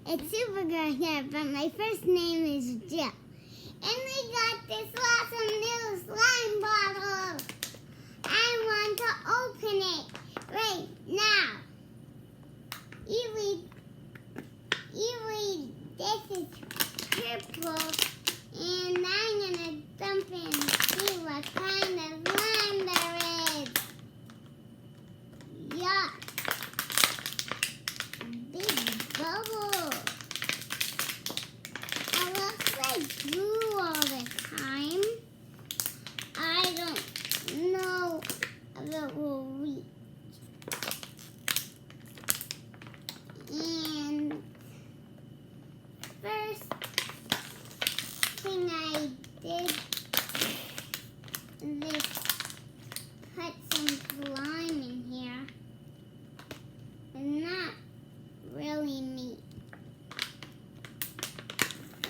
It's Supergirl here, but my first name is Jill. And we got this awesome new slime bottle. I want to open it right now. This is purple, and I'm gonna dump in and see what kind of slime there is. Yuck. Big bubble. It looks like glue all the time. I don't know if it will reach. And first thing I did is put some slime in here. And not really me.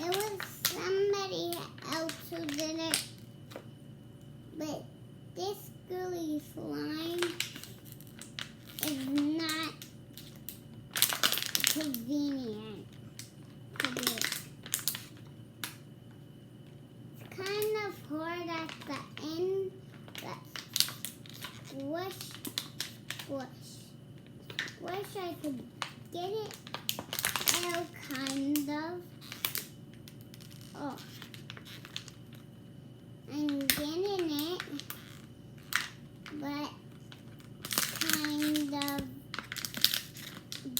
It was somebody else who did it. But this gooey slime is not convenient to do. It's kind of hard at the end, but squish. Wish I could get it out, kind of. Oh, I'm getting it, but kind of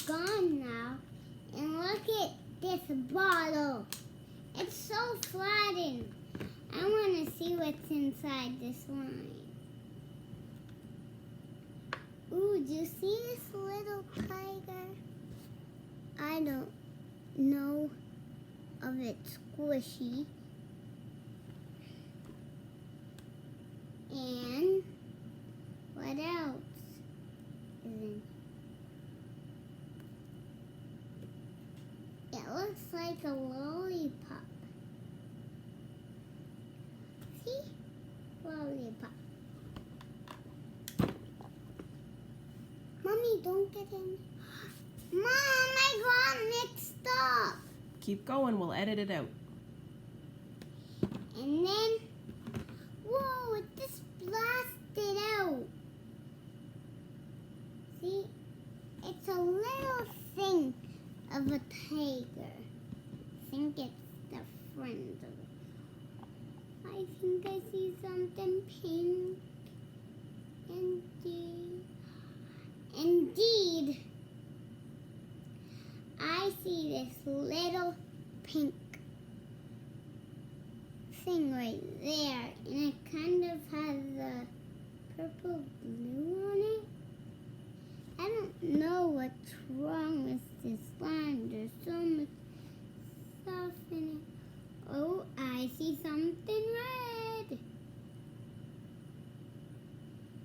gone now. And look at this bottle. It's so flattened. I want to see what's inside this line. Ooh, do you see this little tiger? I don't know if it's squishy. And what else is in? It looks like a lollipop. See? Lollipop. Mommy, don't get in. Mom, I got mixed up. Keep going, we'll edit it out. And then, whoa, it just blasted out. See? It's a little thing of a tiger. I think it's the friend of it. I think I see something pink. Indeed, I see this little pink thing right there, and it kind of has a purple glue on it. I don't know what's wrong with this slime. There's so much stuff in it. Oh, I see something red.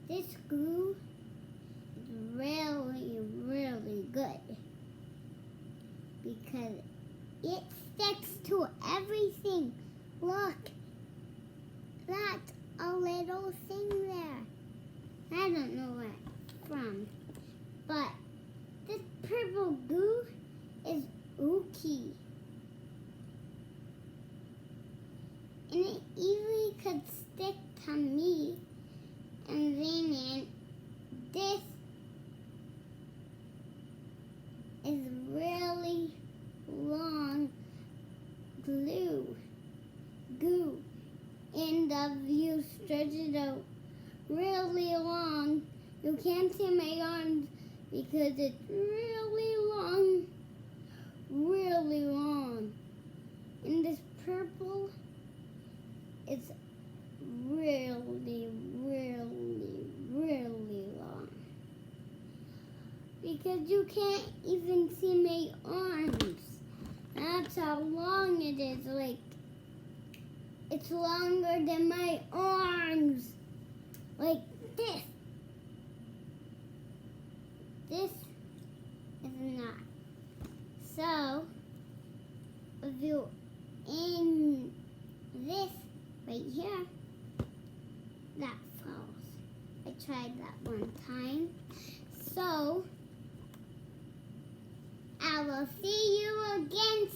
This glue is really, really good because it sticks to everything. Look, that's a little thing there. I don't know where it's from, but this purple goo is ooky. And it easily could stick to me. And then this is really long goo. And if you stretch it out really long, you can't see my arms because it's really long. And this purple is really long. Because you can't even see my arms. That's how long it is. Like, it's longer than my arms. Like this. This is not. So, if you in this right here, that falls. I tried that one time. So, I'll I will see you again